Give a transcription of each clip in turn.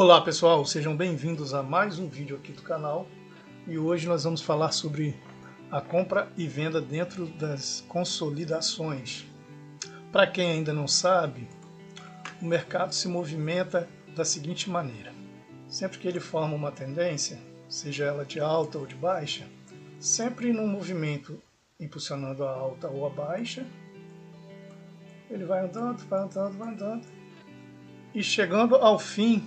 Olá pessoal, sejam bem-vindos a mais um vídeo aqui do canal e hoje nós vamos falar sobre a compra e venda dentro das consolidações. Para quem ainda não sabe, o mercado se movimenta da seguinte maneira: sempre que ele forma uma tendência, seja ela de alta ou de baixa, sempre num movimento impulsionando a alta ou a baixa, ele vai andando, vai andando, vai andando e chegando ao fim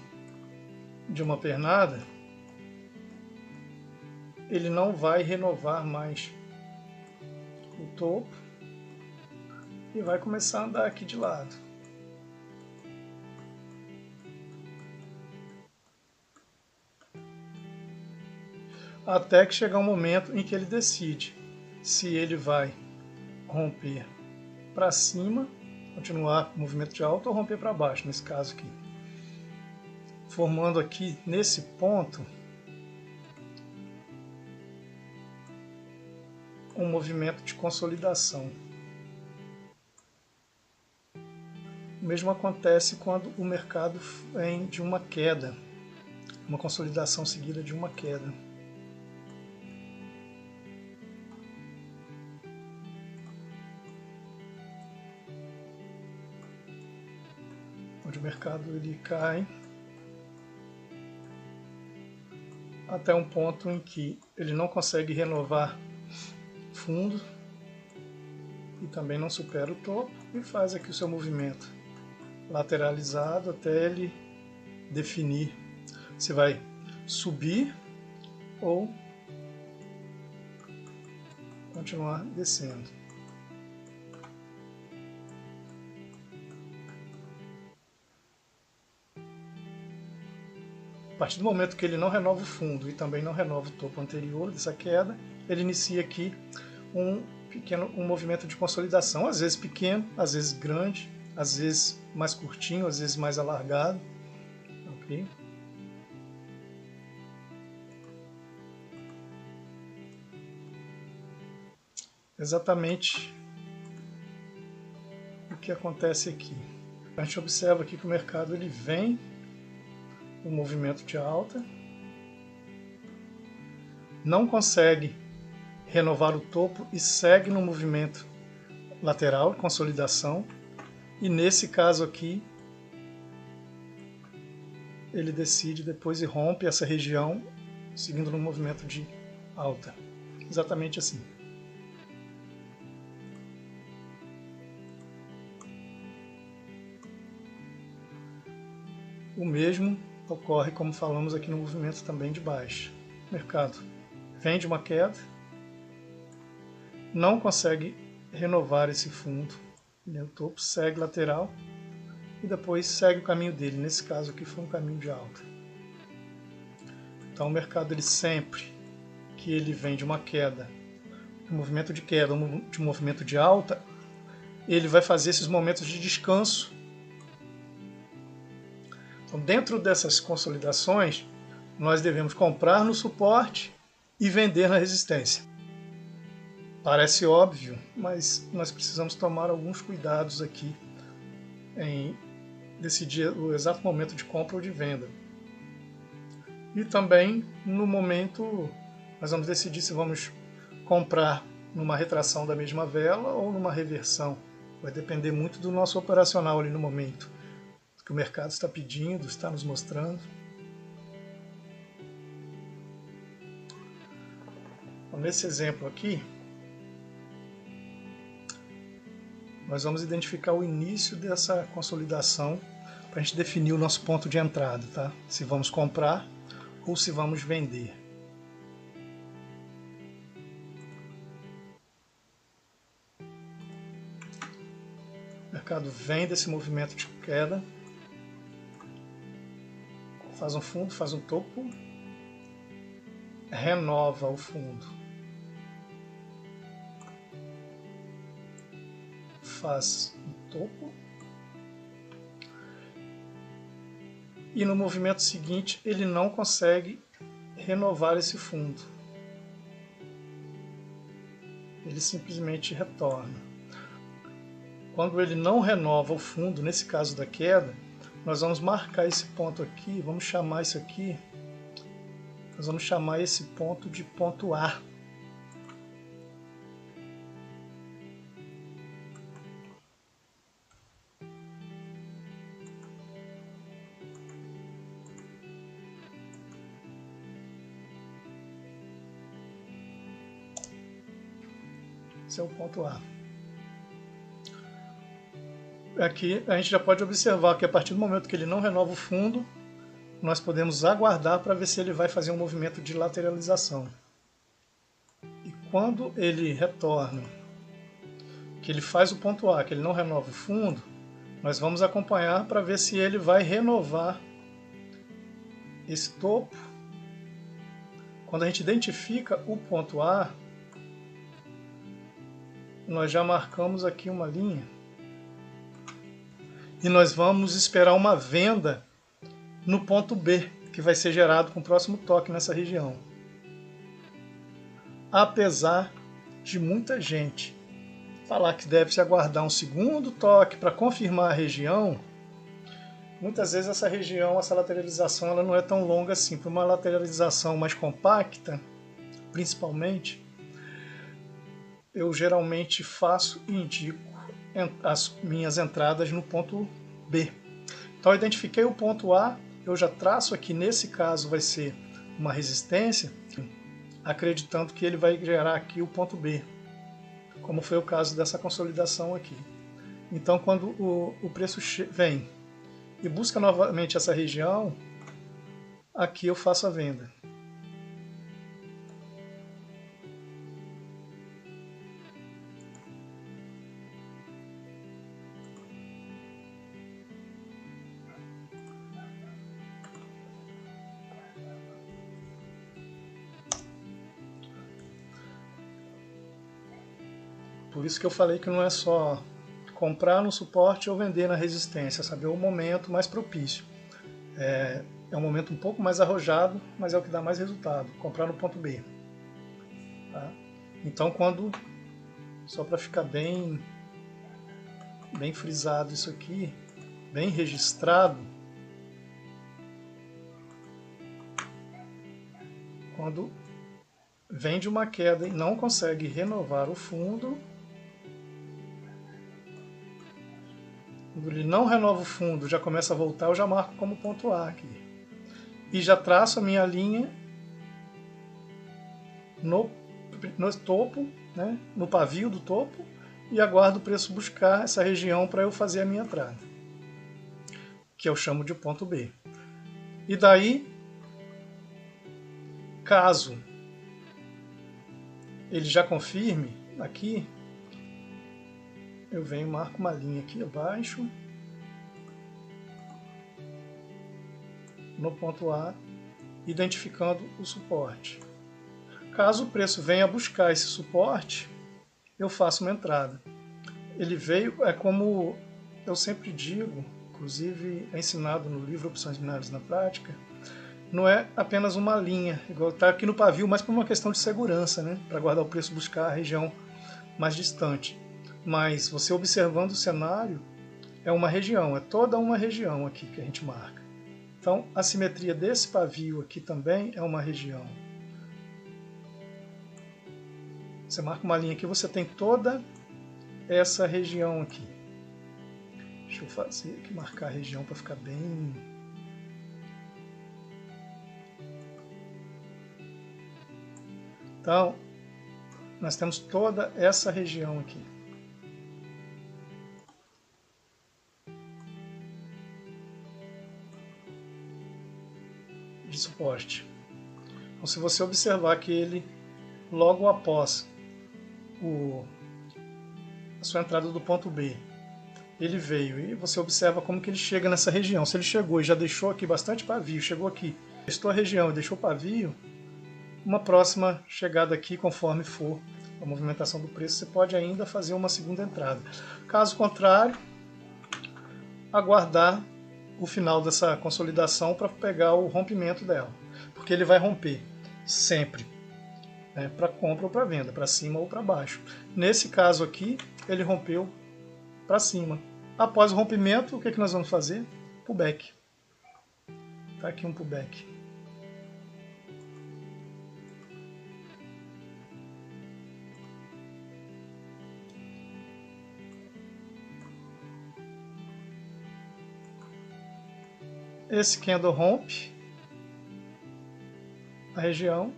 de uma pernada, ele não vai renovar mais o topo e vai começar a andar aqui de lado. Até que chegar um momento em que ele decide se ele vai romper para cima, continuar o movimento de alta, ou romper para baixo, nesse caso aqui. Formando aqui nesse ponto um movimento de consolidação. O mesmo acontece quando o mercado vem de uma queda, uma consolidação seguida de uma queda. Onde o mercado ele cai até um ponto em que ele não consegue renovar fundo e também não supera o topo e faz aqui o seu movimento lateralizado até ele definir se vai subir ou continuar descendo. A partir do momento que ele não renova o fundo e também não renova o topo anterior dessa queda, ele inicia aqui um movimento de consolidação, às vezes pequeno, às vezes grande, às vezes mais curtinho, às vezes mais alargado. Okay? Exatamente o que acontece aqui. A gente observa aqui que o mercado ele vem um movimento de alta, não consegue renovar o topo e segue no movimento lateral, consolidação, e nesse caso aqui ele decide depois e rompe essa região seguindo no movimento de alta, exatamente assim. O mesmo ocorre, como falamos aqui, no movimento também de baixa. O mercado vem de uma queda, não consegue renovar esse fundo, o topo segue lateral e depois segue o caminho dele. Nesse caso aqui foi um caminho de alta. Então o mercado ele sempre que ele vem de uma queda, um movimento de queda, de um movimento de alta, ele vai fazer esses momentos de descanso. Então, dentro dessas consolidações, nós devemos comprar no suporte e vender na resistência. Parece óbvio, mas nós precisamos tomar alguns cuidados aqui em decidir o exato momento de compra ou de venda. E também no momento nós vamos decidir se vamos comprar numa retração da mesma vela ou numa reversão. Vai depender muito do nosso operacional ali no momento, que o mercado está pedindo, está nos mostrando. Então, nesse exemplo aqui, nós vamos identificar o início dessa consolidação para a gente definir o nosso ponto de entrada, tá? Se vamos comprar ou se vamos vender. O mercado vem desse movimento de queda, faz um fundo, faz um topo, renova o fundo, faz um topo e no movimento seguinte ele não consegue renovar esse fundo. Ele simplesmente retorna. Quando ele não renova o fundo, nesse caso da queda, nós vamos marcar esse ponto aqui, vamos chamar isso aqui, nós vamos chamar esse ponto de ponto A. Esse é o ponto A. Aqui a gente já pode observar que a partir do momento que ele não renova o fundo, nós podemos aguardar para ver se ele vai fazer um movimento de lateralização. E quando ele retorna, que ele faz o ponto A, que ele não renova o fundo, nós vamos acompanhar para ver se ele vai renovar esse topo. Quando a gente identifica o ponto A, nós já marcamos aqui uma linha e nós vamos esperar uma venda no ponto B, que vai ser gerado com o próximo toque nessa região. Apesar de muita gente falar que deve-se aguardar um segundo toque para confirmar a região, muitas vezes essa região, essa lateralização, ela não é tão longa assim. Para uma lateralização mais compacta, principalmente, eu geralmente faço e indico as minhas entradas no ponto B. Então eu identifiquei o ponto A, eu já traço aqui, nesse caso vai ser uma resistência, acreditando que ele vai gerar aqui o ponto B, como foi o caso dessa consolidação aqui. Então quando o preço vem e busca novamente essa região, aqui eu faço a venda. Por isso que eu falei que não é só comprar no suporte ou vender na resistência, saber o momento mais propício. É um momento um pouco mais arrojado, mas é o que dá mais resultado, comprar no ponto B. Tá? Então, só para ficar bem frisado isso aqui, bem registrado, quando vem de uma queda e não consegue renovar o fundo, quando ele não renova o fundo, já começa a voltar, eu já marco como ponto A aqui. E já traço a minha linha no topo, né, no pavio do topo, e aguardo o preço buscar essa região para eu fazer a minha entrada, que eu chamo de ponto B. E daí, caso ele já confirme aqui, eu venho e marco uma linha aqui abaixo, no ponto A, identificando o suporte. Caso o preço venha buscar esse suporte, eu faço uma entrada. Ele veio, é como eu sempre digo, inclusive é ensinado no livro Opções Binárias na Prática, não é apenas uma linha, igual está aqui no pavio, mas por uma questão de segurança, né? Para guardar o preço, buscar a região mais distante. Mas você observando o cenário, é uma região, é toda uma região aqui que a gente marca. Então, a simetria desse pavio aqui também é uma região. Você marca uma linha aqui, você tem toda essa região aqui. Deixa eu fazer aqui, marcar a região para ficar bem... Então, nós temos toda essa região aqui. De suporte. Então, se você observar que ele, logo após a sua entrada do ponto B, ele veio e você observa como que ele chega nessa região. Se ele chegou e já deixou aqui bastante pavio, chegou aqui, testou a região e deixou pavio, uma próxima chegada aqui, conforme for a movimentação do preço, você pode ainda fazer uma segunda entrada. Caso contrário, aguardar o final dessa consolidação para pegar o rompimento dela, porque ele vai romper sempre, né, para compra ou para venda, para cima ou para baixo. Nesse caso aqui, ele rompeu para cima. Após o rompimento, o que nós vamos fazer? pullback. Tá aqui um pullback. Esse candle rompe a região.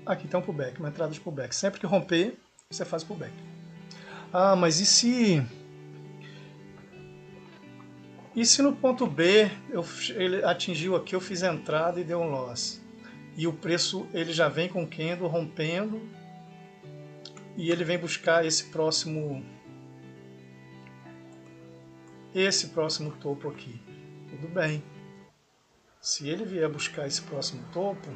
Aqui tem um pullback, uma entrada de pullback. Sempre que romper, você faz pullback. Ah, mas e se no ponto B ele atingiu aqui, eu fiz a entrada e deu um loss. E o preço ele já vem com o candle rompendo e ele vem buscar esse próximo topo aqui. Tudo bem. Se ele vier buscar esse próximo topo,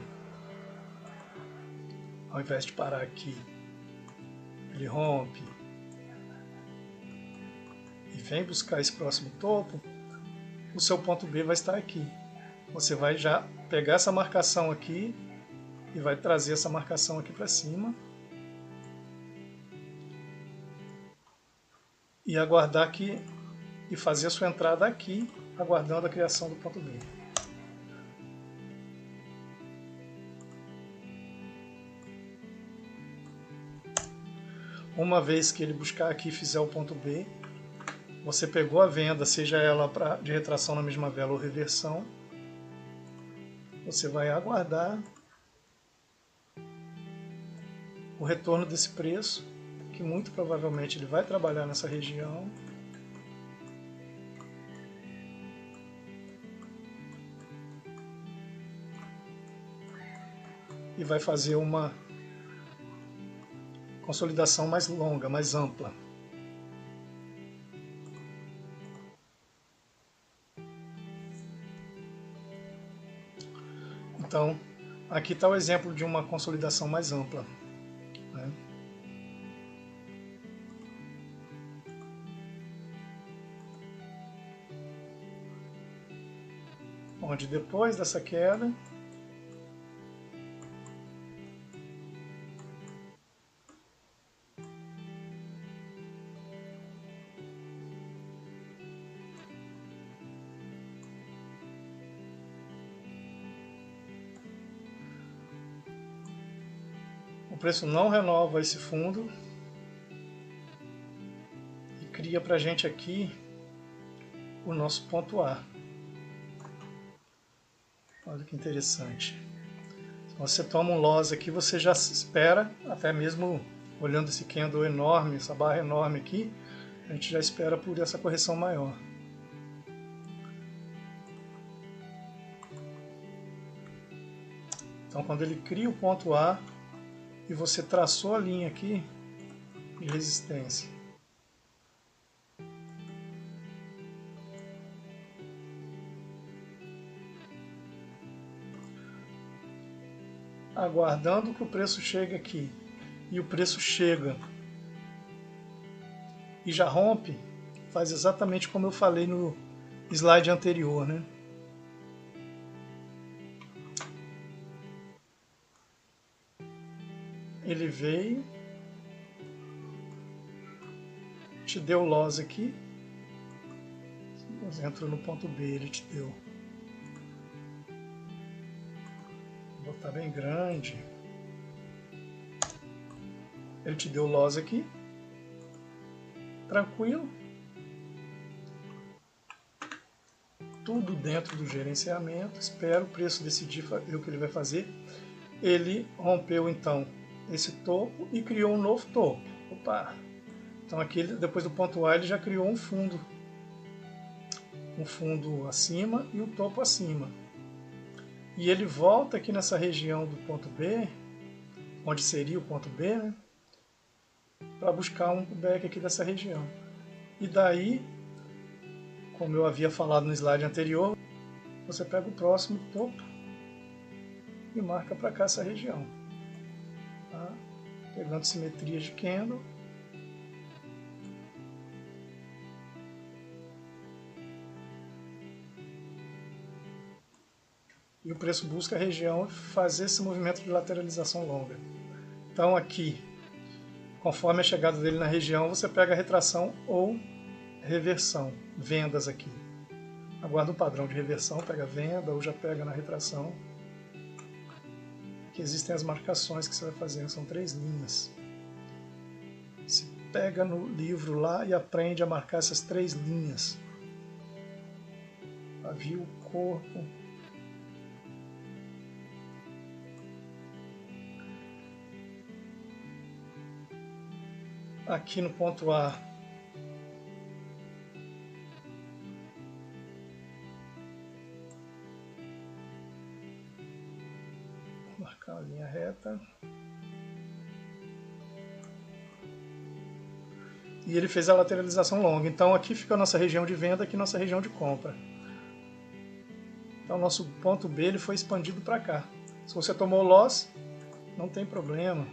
ao invés de parar aqui, ele rompe e vem buscar esse próximo topo, o seu ponto B vai estar aqui. Você vai já pegar essa marcação aqui e vai trazer essa marcação aqui para cima e aguardar aqui e fazer a sua entrada aqui, aguardando a criação do ponto B. Uma vez que ele buscar aqui e fizer o ponto B, você pegou a venda, seja ela de retração na mesma vela ou reversão, você vai aguardar o retorno desse preço, que muito provavelmente ele vai trabalhar nessa região. E vai fazer uma consolidação mais longa, mais ampla. Então, aqui está o exemplo de uma consolidação mais ampla, né? Onde depois dessa queda, o preço não renova esse fundo e cria para a gente aqui o nosso ponto A. Olha que interessante. Se você toma um loss aqui, você já espera, até mesmo olhando esse candle enorme, essa barra enorme aqui, a gente já espera por essa correção maior. Então, quando ele cria o ponto A e você traçou a linha aqui de resistência, aguardando que o preço chegue aqui, e o preço chega e já rompe, faz exatamente como eu falei no slide anterior, né? Ele veio, te deu loss aqui, você entrou no ponto B, ele te deu. Vou botar bem grande. Ele te deu loss aqui, tranquilo. Tudo dentro do gerenciamento. Espero o preço decidir ver o que ele vai fazer. Ele rompeu então esse topo e criou um novo topo. Opa! Então aqui, depois do ponto A, ele já criou um fundo acima e um topo acima. E ele volta aqui nessa região do ponto B, onde seria o ponto B, né? Para buscar um pullback aqui dessa região. E daí, como eu havia falado no slide anterior, você pega o próximo topo e marca para cá essa região. Tá? Pegando simetrias de candle. E o preço busca a região e fazer esse movimento de lateralização longa. Então aqui, conforme a chegada dele na região, você pega a retração ou reversão, vendas aqui. Aguarda um padrão de reversão, pega a venda ou já pega na retração. Aqui existem as marcações que você vai fazer, são 3 linhas. Você pega no livro lá e aprende a marcar essas 3 linhas. Pavio, corpo. Aqui no ponto A, marcar uma linha reta. E ele fez a lateralização longa. Então aqui fica a nossa região de venda, aqui nossa região de compra. Então nosso ponto B ele foi expandido para cá. Se você tomou loss, não tem problema.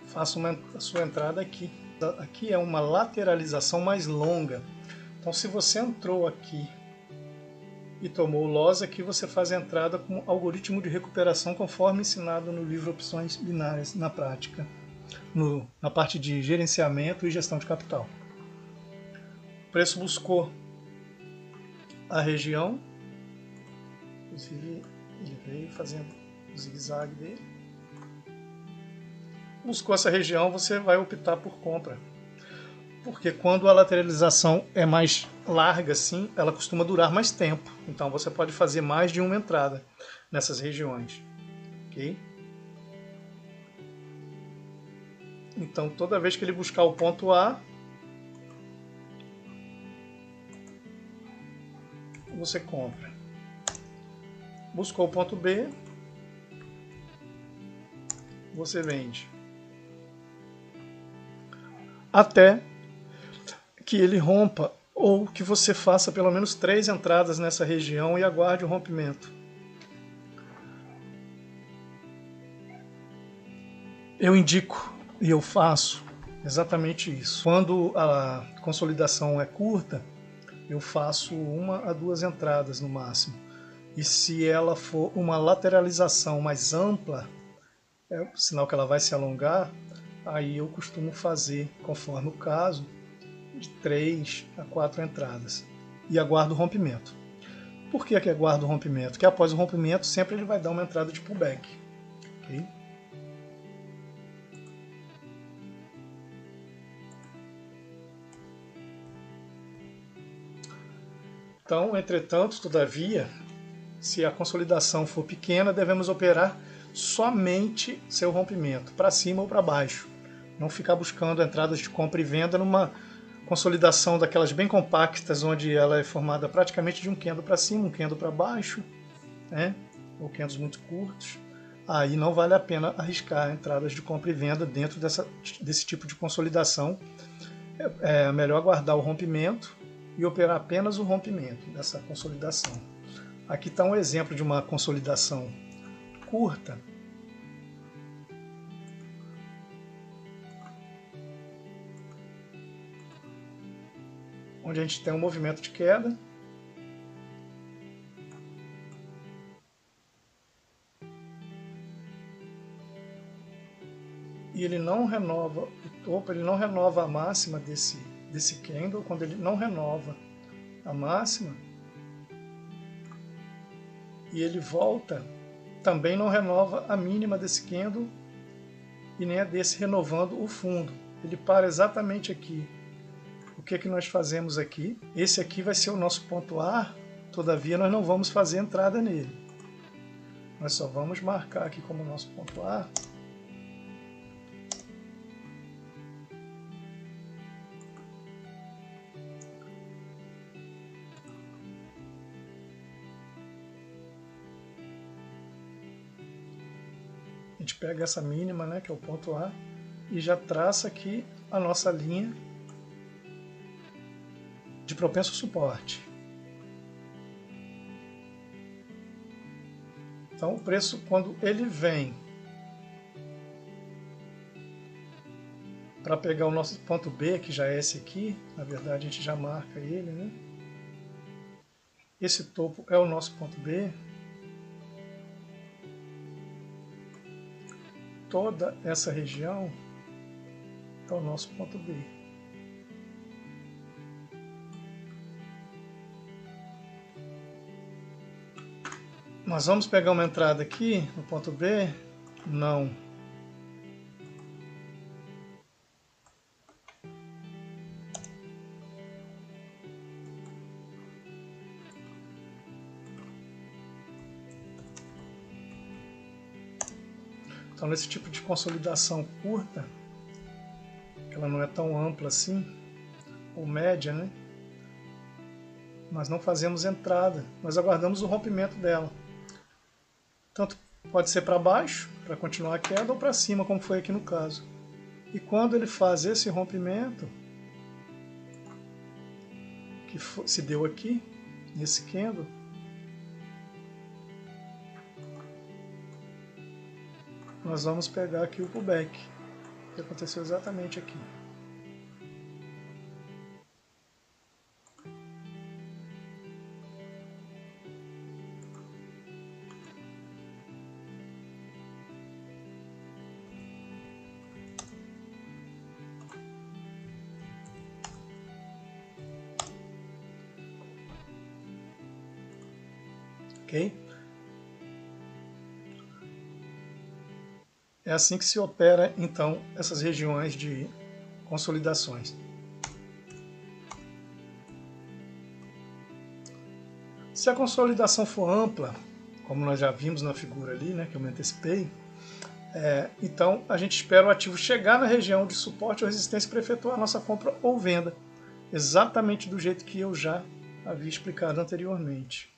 Faça a sua entrada aqui. Aqui é uma lateralização mais longa. Então se você entrou aqui e tomou loss, aqui você faz a entrada com algoritmo de recuperação conforme ensinado no livro Opções Binárias na prática, na parte de gerenciamento e gestão de capital. O preço buscou a região, inclusive ele veio fazendo o zigue-zague dele. Buscou essa região, você vai optar por compra. Porque quando a lateralização é mais larga assim, ela costuma durar mais tempo. Então você pode fazer mais de uma entrada nessas regiões. Ok? Então toda vez que ele buscar o ponto A, você compra. Buscou o ponto B, você vende. Até que ele rompa ou que você faça pelo menos 3 entradas nessa região e aguarde o rompimento. Eu indico e eu faço exatamente isso. Quando a consolidação é curta, eu faço 1 a 2 entradas no máximo. E se ela for uma lateralização mais ampla, é sinal que ela vai se alongar, aí eu costumo fazer, conforme o caso, de 3 a 4 entradas. E aguardo o rompimento. Por que aguardo o rompimento? Porque após o rompimento, sempre ele vai dar uma entrada de pullback. Okay? Então, entretanto, todavia, se a consolidação for pequena, devemos operar somente seu rompimento, para cima ou para baixo. Não ficar buscando entradas de compra e venda numa consolidação daquelas bem compactas, onde ela é formada praticamente de um candle para cima, um candle para baixo, né? Ou candles muito curtos. Aí não vale a pena arriscar entradas de compra e venda dentro desse tipo de consolidação. É melhor aguardar o rompimento e operar apenas o rompimento dessa consolidação. Aqui está um exemplo de uma consolidação curta. Onde a gente tem um movimento de queda. E ele não renova o topo, ele não renova a máxima desse candle. Quando ele não renova a máxima, e ele volta, também não renova a mínima desse candle e nem a desse, renovando o fundo. Ele para exatamente aqui. O que é que nós fazemos aqui? Esse aqui vai ser o nosso ponto A, todavia nós não vamos fazer entrada nele. Nós só vamos marcar aqui como nosso ponto A. A gente pega essa mínima, né, que é o ponto A, e já traça aqui a nossa linha de propenso suporte. Então o preço, quando ele vem para pegar o nosso ponto B, que já é esse aqui, na verdade a gente já marca ele, né? Esse topo é o nosso ponto B. Toda essa região é o nosso ponto B. Nós vamos pegar uma entrada aqui no ponto B? Não. Então, nesse tipo de consolidação curta, que ela não é tão ampla assim, ou média, né? Nós não fazemos entrada, nós aguardamos o rompimento dela. Tanto pode ser para baixo, para continuar a queda, ou para cima, como foi aqui no caso. E quando ele faz esse rompimento, que se deu aqui, nesse candle, nós vamos pegar aqui o pullback, que aconteceu exatamente aqui. Ok? É assim que se opera, então, essas regiões de consolidações. Se a consolidação for ampla, como nós já vimos na figura ali, né, que eu me antecipei, então a gente espera o ativo chegar na região de suporte ou resistência para efetuar a nossa compra ou venda, exatamente do jeito que eu já havia explicado anteriormente,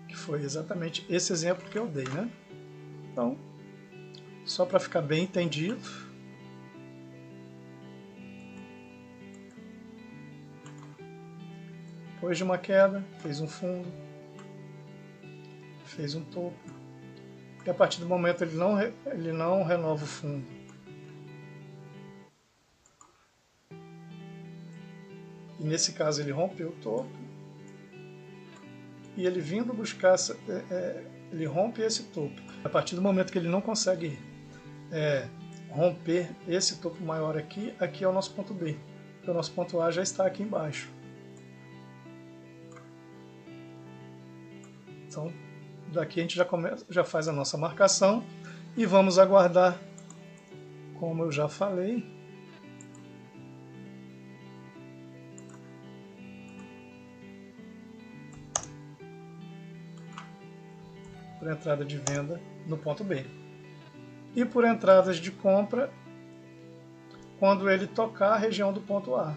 que foi exatamente esse exemplo que eu dei, né? Então, só para ficar bem entendido, depois de uma queda, fez um fundo, fez um topo, e a partir do momento ele não renova o fundo. E nesse caso ele rompeu o topo, e ele vindo buscar, ele rompe esse topo. A partir do momento que ele não consegue romper esse topo maior aqui, aqui é o nosso ponto B, porque o nosso ponto A já está aqui embaixo. Então, daqui a gente já faz a nossa marcação e vamos aguardar, como eu já falei, por entrada de venda no ponto B. E por entradas de compra quando ele tocar a região do ponto A.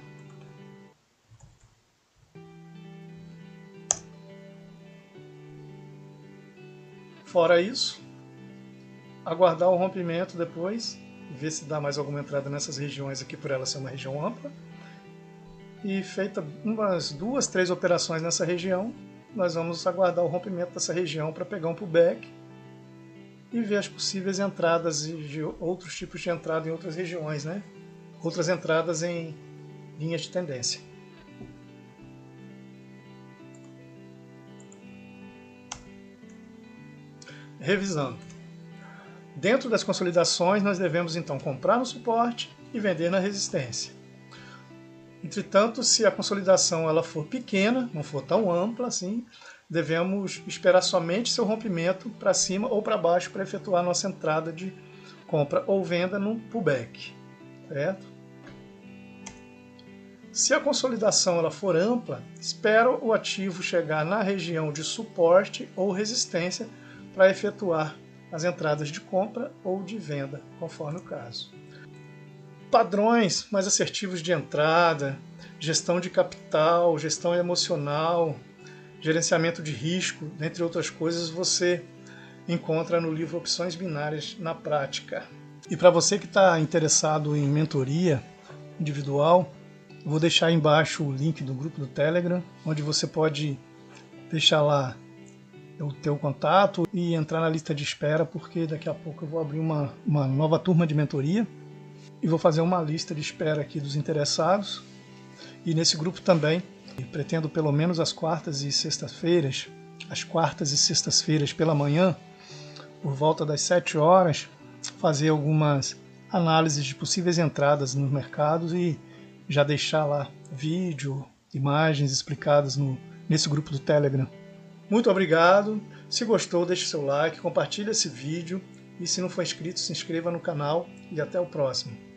Fora isso, aguardar o rompimento depois, ver se dá mais alguma entrada nessas regiões aqui, por ela ser uma região ampla. E feita umas 2, 3 operações nessa região, nós vamos aguardar o rompimento dessa região para pegar um pullback e ver as possíveis entradas de outros tipos de entrada em outras regiões, né? Outras entradas em linhas de tendência. Revisando. Dentro das consolidações, nós devemos então comprar no suporte e vender na resistência. Entretanto, se a consolidação ela for pequena, não for tão ampla assim, devemos esperar somente seu rompimento para cima ou para baixo para efetuar nossa entrada de compra ou venda no pullback, certo? Se a consolidação ela for ampla, espera o ativo chegar na região de suporte ou resistência para efetuar as entradas de compra ou de venda, conforme o caso. Padrões mais assertivos de entrada, gestão de capital, gestão emocional, gerenciamento de risco, dentre outras coisas, você encontra no livro Opções Binárias na Prática. E para você que está interessado em mentoria individual, eu vou deixar aí embaixo o link do grupo do Telegram, onde você pode deixar lá o teu contato e entrar na lista de espera, porque daqui a pouco eu vou abrir uma nova turma de mentoria. e vou fazer uma lista de espera aqui dos interessados. E nesse grupo também pretendo pelo menos às quartas e sextas-feiras pela manhã, por volta das 7 horas, fazer algumas análises de possíveis entradas nos mercados e já deixar lá vídeo, imagens explicadas nesse grupo do Telegram. Muito obrigado. Se gostou, deixe seu like, compartilhe esse vídeo e se não for inscrito, se inscreva no canal e até o próximo.